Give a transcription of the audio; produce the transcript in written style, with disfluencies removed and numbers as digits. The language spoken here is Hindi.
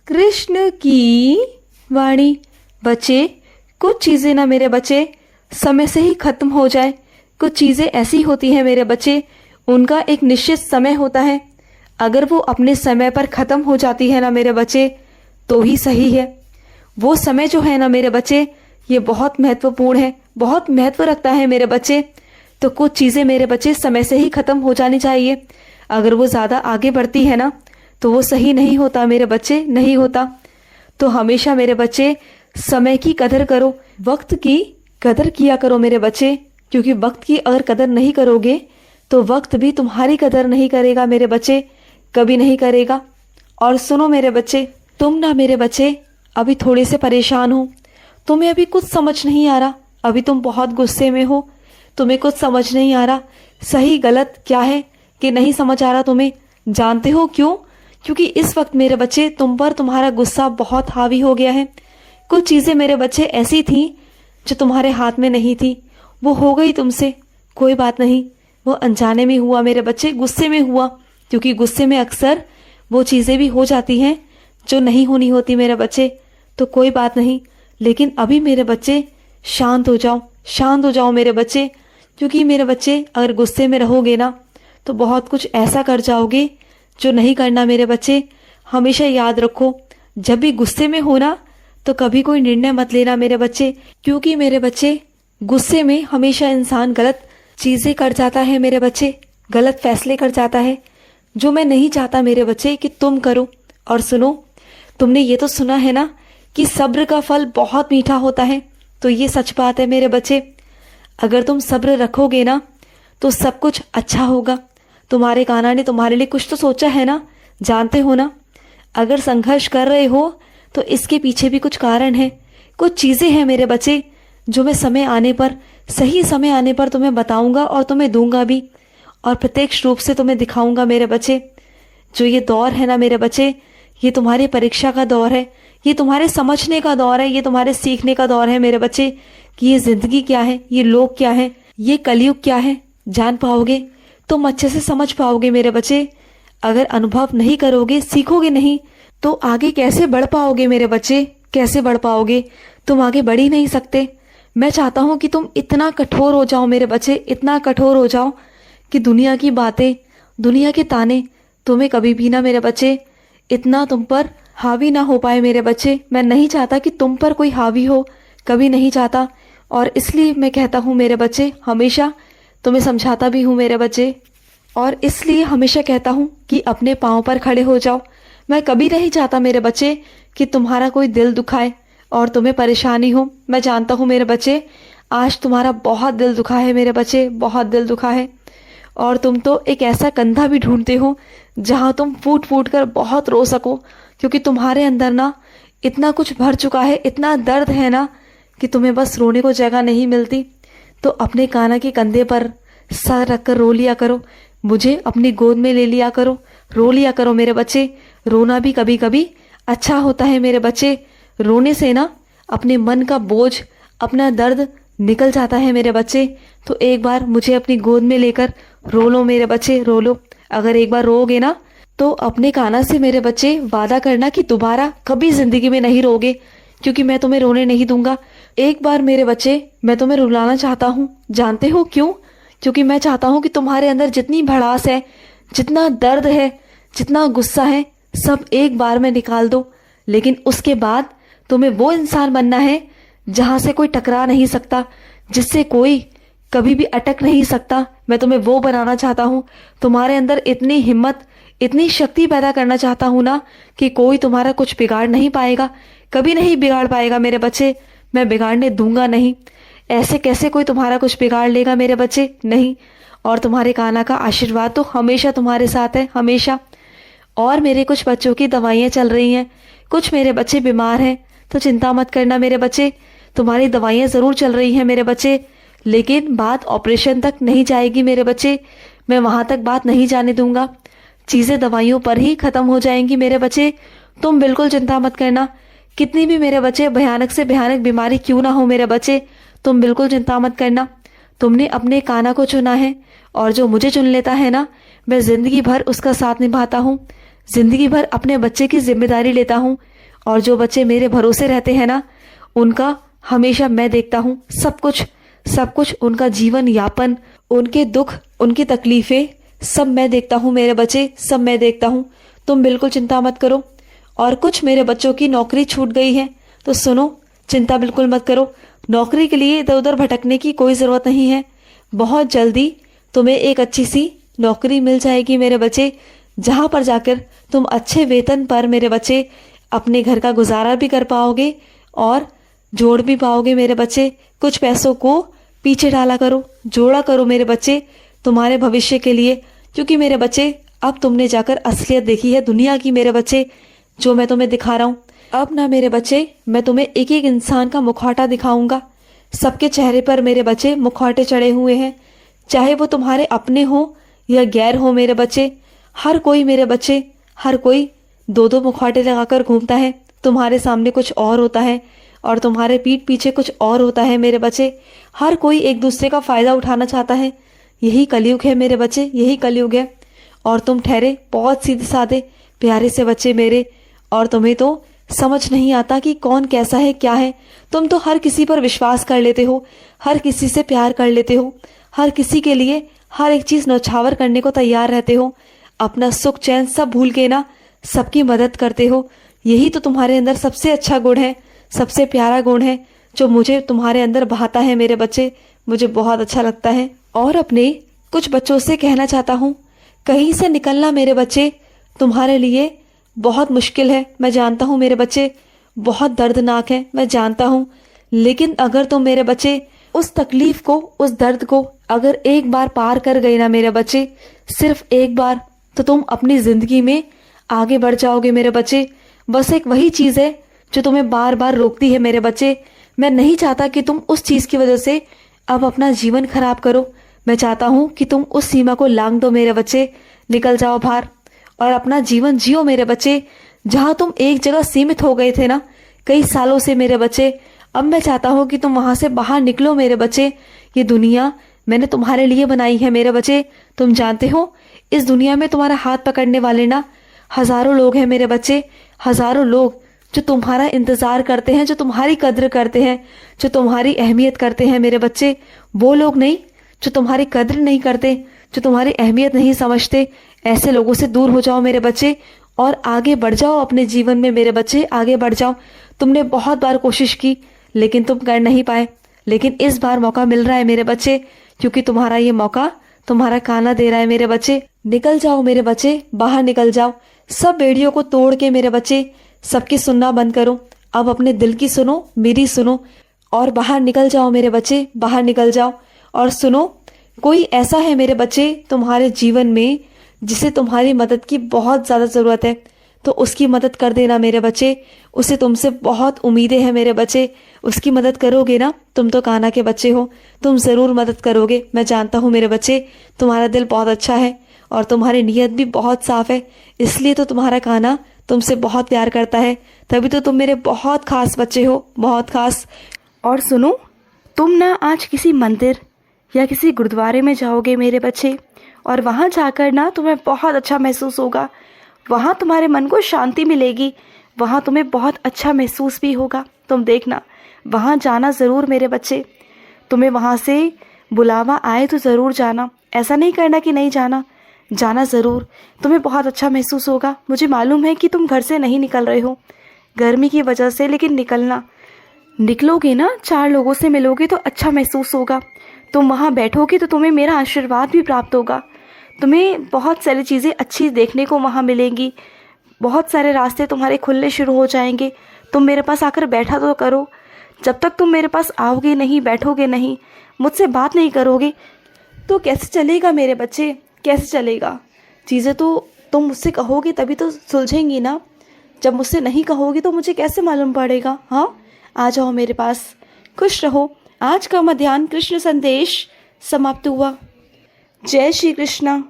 कृष्ण की वाणी। बच्चे, कुछ चीज़ें ना मेरे बच्चे समय से ही खत्म हो जाए। कुछ चीज़ें ऐसी होती हैं मेरे बच्चे, उनका एक निश्चित समय होता है। अगर वो अपने समय पर खत्म हो जाती है ना मेरे बच्चे, तो ही सही है। वो समय जो है ना मेरे बच्चे, ये बहुत महत्वपूर्ण है, बहुत महत्व रखता है मेरे बच्चे। तो कुछ चीज़ें मेरे बच्चे समय से ही खत्म हो जानी चाहिए। अगर वो ज़्यादा आगे बढ़ती है ना, तो वो सही नहीं होता मेरे बच्चे, नहीं होता। तो हमेशा मेरे बच्चे समय की कदर करो, वक्त की कदर किया करो मेरे बच्चे। क्योंकि वक्त की अगर कदर नहीं करोगे तो वक्त भी तुम्हारी कदर नहीं करेगा मेरे बच्चे, कभी नहीं करेगा। और सुनो मेरे बच्चे, तुम ना मेरे बच्चे अभी थोड़े से परेशान हो। तुम्हें अभी कुछ समझ नहीं आ रहा, अभी तुम बहुत गुस्से में हो, तुम्हें कुछ समझ नहीं आ रहा सही गलत क्या है कि नहीं समझ आ रहा तुम्हें। जानते हो क्यों? क्योंकि इस वक्त मेरे बच्चे तुम पर तुम्हारा गुस्सा बहुत हावी हो गया है। कुछ चीज़ें मेरे बच्चे ऐसी थी जो तुम्हारे हाथ में नहीं थी, वो हो गई तुमसे। कोई बात नहीं, वो अनजाने में हुआ मेरे बच्चे, गुस्से में हुआ। क्योंकि गुस्से में अक्सर वो चीज़ें भी हो जाती हैं जो नहीं होनी होती मेरे बच्चे। तो कोई बात नहीं, लेकिन अभी मेरे बच्चे शांत हो जाओ, शांत हो जाओ मेरे बच्चे। क्योंकि मेरे बच्चे अगर गुस्से में रहोगे ना, तो बहुत कुछ ऐसा कर जाओगे जो नहीं करना मेरे बच्चे। हमेशा याद रखो, जब भी गुस्से में हो ना, तो कभी कोई निर्णय मत लेना मेरे बच्चे। क्योंकि मेरे बच्चे गुस्से में हमेशा इंसान गलत चीज़ें कर जाता है मेरे बच्चे, गलत फैसले कर जाता है, जो मैं नहीं चाहता मेरे बच्चे कि तुम करो। और सुनो, तुमने ये तो सुना है ना कि सब्र का फल बहुत मीठा होता है। तो ये सच बात है मेरे बच्चे। अगर तुम सब्र रखोगे ना, तो सब कुछ अच्छा होगा। तुम्हारे कान्हा ने तुम्हारे लिए कुछ तो सोचा है ना, जानते हो ना। अगर संघर्ष कर रहे हो तो इसके पीछे भी कुछ कारण है, कुछ चीज़ें हैं मेरे बच्चे, जो मैं समय आने पर, सही समय आने पर तुम्हें बताऊंगा और तुम्हें दूंगा भी, और प्रत्यक्ष रूप से तुम्हें दिखाऊंगा मेरे बच्चे। जो ये दौर है ना मेरे बच्चे, ये तुम्हारी परीक्षा का दौर है, ये तुम्हारे समझने का दौर है, ये तुम्हारे सीखने का दौर है मेरे बच्चे कि ये जिंदगी क्या है, ये लोग क्या है, ये कलयुग क्या है। जान पाओगे, तुम अच्छे से समझ पाओगे मेरे बच्चे। अगर अनुभव नहीं करोगे, सीखोगे नहीं, तो आगे कैसे बढ़ पाओगे मेरे बच्चे, कैसे बढ़ पाओगे? तुम आगे बढ़ ही नहीं सकते। मैं चाहता हूँ कि तुम इतना कठोर हो जाओ मेरे बच्चे, इतना कठोर हो जाओ कि दुनिया की बातें, दुनिया के ताने तुम्हें कभी भी ना मेरे बच्चे इतना तुम पर हावी ना हो पाए मेरे बच्चे। मैं नहीं चाहता कि तुम पर कोई हावी हो, कभी नहीं चाहता। और इसलिए मैं कहता हूँ मेरे बच्चे, हमेशा तुम्हें समझाता भी हूँ मेरे बच्चे, और इसलिए हमेशा कहता हूँ कि अपने पाँव पर खड़े हो जाओ। मैं कभी नहीं चाहता मेरे बच्चे कि तुम्हारा कोई दिल दुखाए और तुम्हें परेशानी हो। मैं जानता हूँ मेरे बच्चे, आज तुम्हारा बहुत दिल दुखा है मेरे बच्चे, बहुत दिल दुखा है। और तुम तो एक ऐसा कंधा भी ढूंढते हो जहाँ तुम फूट फूट कर बहुत रो सको। क्योंकि तुम्हारे अंदर ना इतना कुछ भर चुका है, इतना दर्द है ना, कि तुम्हें बस रोने को जगह नहीं मिलती। तो अपने कान्हा के कंधे पर सर रखकर रो लिया करो, मुझे अपनी गोद में ले लिया करो, रो लिया करो मेरे बच्चे। रोना भी कभी कभी अच्छा होता है मेरे बच्चे। रोने से ना अपने मन का बोझ, अपना दर्द निकल जाता है मेरे बच्चे। तो एक बार मुझे अपनी गोद में लेकर रो लो मेरे बच्चे, रो लो। अगर एक बार रोओगे ना, तो अपने कान्हा से मेरे बच्चे वादा करना कि दोबारा कभी जिंदगी में नहीं रोगे, क्योंकि मैं तुम्हें रोने नहीं दूंगा। एक बार मेरे बच्चे मैं तुम्हें रुलाना चाहता हूँ, जानते हो क्यों? क्योंकि मैं चाहता हूँ कि तुम्हारे अंदर जितनी भड़ास है, जितना दर्द है, जितना गुस्सा है, सब एक बार में निकाल दो। लेकिन उसके बाद तुम्हें वो इंसान बनना है जहाँ से कोई टकरा नहीं सकता, जिससे कोई कभी भी अटक नहीं सकता। मैं तुम्हें वो बनाना चाहता हूँ। तुम्हारे अंदर इतनी हिम्मत, इतनी शक्ति पैदा करना चाहता हूँ ना, कि कोई तुम्हारा कुछ बिगाड़ नहीं पाएगा, कभी नहीं बिगाड़ पाएगा मेरे बच्चे। मैं बिगाड़ने दूंगा नहीं। ऐसे कैसे कोई तुम्हारा कुछ बिगाड़ लेगा मेरे बच्चे? नहीं। और तुम्हारे कान्हा का आशीर्वाद तो हमेशा तुम्हारे साथ है, हमेशा। और मेरे कुछ बच्चों की दवाइयाँ चल रही हैं, कुछ मेरे बच्चे बीमार हैं, तो चिंता मत करना मेरे बच्चे, तुम्हारी दवाइयाँ ज़रूर चल रही हैं मेरे बच्चे। लेकिन बात ऑपरेशन तक नहीं जाएगी मेरे बच्चे, मैं वहाँ तक बात नहीं जाने दूंगा। चीज़ें दवाइयों पर ही ख़त्म हो जाएंगी मेरे बच्चे, तुम बिल्कुल चिंता मत करना। कितनी भी मेरे बच्चे भयानक से भयानक बीमारी क्यों ना हो मेरे बच्चे, तुम बिल्कुल चिंता मत करना। तुमने अपने कान्हा को चुना है, और जो मुझे चुन लेता है ना, मैं ज़िंदगी भर उसका साथ निभाता हूँ, ज़िंदगी भर अपने बच्चे की जिम्मेदारी लेता हूँ। और जो बच्चे मेरे भरोसे रहते हैं ना, उनका हमेशा मैं देखता हूँ सब कुछ उनका जीवन यापन, उनके दुख, उनकी तकलीफें सब मैं देखता हूँ मेरे बच्चे, सब मैं देखता हूँ। तुम बिल्कुल चिंता मत करो। और कुछ मेरे बच्चों की नौकरी छूट गई है तो सुनो, चिंता बिल्कुल मत करो। नौकरी के लिए इधर उधर भटकने की कोई ज़रूरत नहीं है। बहुत जल्दी तुम्हें एक अच्छी सी नौकरी मिल जाएगी मेरे बच्चे, जहाँ पर जाकर तुम अच्छे वेतन पर मेरे बच्चे अपने घर का गुजारा भी कर पाओगे और जोड़ भी पाओगे मेरे बच्चे। कुछ पैसों को पीछे डाला करो, जोड़ा करो मेरे बच्चे, तुम्हारे भविष्य के लिए। क्योंकि मेरे बच्चे अब तुमने जाकर असलियत देखी है दुनिया की मेरे बच्चे, जो मैं तुम्हें दिखा रहा हूँ। अब ना मेरे बच्चे मैं तुम्हें एक एक इंसान का मुखौटा दिखाऊंगा। सबके चेहरे पर मेरे बच्चे मुखौटे चढ़े हुए हैं, चाहे वो तुम्हारे अपने हो या गैर हो मेरे बच्चे। हर कोई मेरे बच्चे, हर कोई दो दो मुखौटे लगाकर घूमता है। तुम्हारे सामने कुछ और होता है और तुम्हारे पीठ पीछे कुछ और होता है मेरे बच्चे। हर कोई एक दूसरे का फायदा उठाना चाहता है। यही कलयुग है मेरे बच्चे, यही कलयुग है। और तुम ठहरे बहुत सीधे साधे प्यारे से बच्चे मेरे, और तुम्हें तो समझ नहीं आता कि कौन कैसा है क्या है। तुम तो हर किसी पर विश्वास कर लेते हो, हर किसी से प्यार कर लेते हो, हर किसी के लिए हर एक चीज़ न्यौछावर करने को तैयार रहते हो। अपना सुख चैन सब भूल के ना सबकी मदद करते हो। यही तो तुम्हारे अंदर सबसे अच्छा गुण है, सबसे प्यारा गुण है, जो मुझे तुम्हारे अंदर बहाता है मेरे बच्चे। मुझे बहुत अच्छा लगता है। और अपने कुछ बच्चों से कहना चाहता हूँ, कहीं से निकलना मेरे बच्चे तुम्हारे लिए बहुत मुश्किल है। मैं जानता हूँ मेरे बच्चे, बहुत दर्दनाक है, मैं जानता हूँ। लेकिन अगर तुम मेरे बच्चे उस तकलीफ को, उस दर्द को अगर एक बार पार कर गए ना मेरे बच्चे, सिर्फ एक बार, तो तुम अपनी जिंदगी में आगे बढ़ जाओगे मेरे बच्चे। बस एक वही चीज़ है जो तुम्हें बार बार रोकती है मेरे बच्चे। मैं नहीं चाहता कि तुम उस चीज़ की वजह से अब अपना जीवन खराब करो। मैं चाहता हूँ कि तुम उस सीमा को लांघ दो मेरे बच्चे, निकल जाओ बाहर और अपना जीवन जियो मेरे बच्चे। जहाँ तुम एक जगह सीमित हो गए थे ना कई सालों से मेरे बच्चे, अब मैं चाहता हूँ कि तुम वहाँ से बाहर निकलो मेरे बच्चे। ये दुनिया मैंने तुम्हारे लिए बनाई है मेरे बच्चे। तुम जानते हो इस दुनिया में तुम्हारा हाथ पकड़ने वाले ना हजारों लोग हैं मेरे बच्चे, हजारों लोग जो तुम्हारा इंतजार करते हैं, जो तुम्हारी कद्र करते हैं, जो तुम्हारी अहमियत करते हैं मेरे बच्चे। वो लोग नहीं जो तुम्हारी कद्र नहीं करते, जो तुम्हारी अहमियत नहीं समझते। ऐसे लोगों से दूर हो जाओ मेरे बच्चे और आगे बढ़ जाओ अपने जीवन में मेरे बच्चे, आगे बढ़ जाओ। तुमने बहुत बार कोशिश की लेकिन तुम कर नहीं पाए, लेकिन इस बार मौका मिल रहा है मेरे बच्चे, क्योंकि तुम्हारा ये मौका तुम्हारा कान्हा दे रहा है मेरे बच्चे। निकल जाओ मेरे बच्चे, बाहर निकल जाओ। सब बेड़ियों को तोड़ के मेरे बच्चे सबकी सुनना बंद करो। अब अपने दिल की सुनो, मेरी सुनो और बाहर निकल जाओ मेरे बच्चे, बाहर निकल जाओ। और सुनो, कोई ऐसा है मेरे बच्चे तुम्हारे जीवन में जिसे तुम्हारी मदद की बहुत ज़्यादा ज़रूरत है, तो उसकी मदद कर देना मेरे बच्चे। उसे तुमसे बहुत उम्मीदें हैं मेरे बच्चे, उसकी मदद करोगे ना। तुम तो कान्हा के बच्चे हो, तुम ज़रूर मदद करोगे। मैं जानता हूँ मेरे बच्चे, तुम्हारा दिल बहुत अच्छा है और तुम्हारी नीयत भी बहुत साफ है, इसलिए तो तुम्हारा कान्हा तुमसे बहुत प्यार करता है। तभी तो तुम मेरे बहुत खास बच्चे हो, बहुत खास। और सुनो, तुम ना आज किसी मंदिर या किसी गुरुद्वारे में जाओगे मेरे बच्चे, और वहाँ जाकर ना तुम्हें बहुत अच्छा महसूस होगा। वहाँ तुम्हारे मन को शांति मिलेगी, वहाँ तुम्हें बहुत अच्छा महसूस भी होगा। तुम देखना, वहाँ जाना ज़रूर मेरे बच्चे। तुम्हें वहाँ से बुलावा आए तो ज़रूर जाना, ऐसा नहीं करना कि नहीं जाना, जाना ज़रूर। तुम्हें बहुत अच्छा महसूस होगा। मुझे मालूम है कि तुम घर से नहीं निकल रहे हो गर्मी की वजह से, लेकिन निकलना, निकलोगे ना, चार लोगों से मिलोगे तो अच्छा महसूस होगा। तुम वहाँ बैठोगे तो तुम्हें मेरा आशीर्वाद भी प्राप्त होगा। तुम्हें बहुत सारी चीज़ें अच्छी देखने को वहाँ मिलेंगी, बहुत सारे रास्ते तुम्हारे खुलने शुरू हो जाएंगे। तुम मेरे पास आकर बैठा तो करो। जब तक तुम मेरे पास आओगे नहीं, बैठोगे नहीं, मुझसे बात नहीं करोगे, तो कैसे चलेगा मेरे बच्चे, कैसे चलेगा? चीज़ें तो तुम मुझसे कहोगे तभी तो सुलझेंगी ना। जब मुझसे नहीं कहोगे तो मुझे कैसे मालूम पड़ेगा? हाँ, आ जाओ मेरे पास, खुश रहो। आज का मध्याह्न कृष्ण संदेश समाप्त हुआ। जय श्री कृष्णा।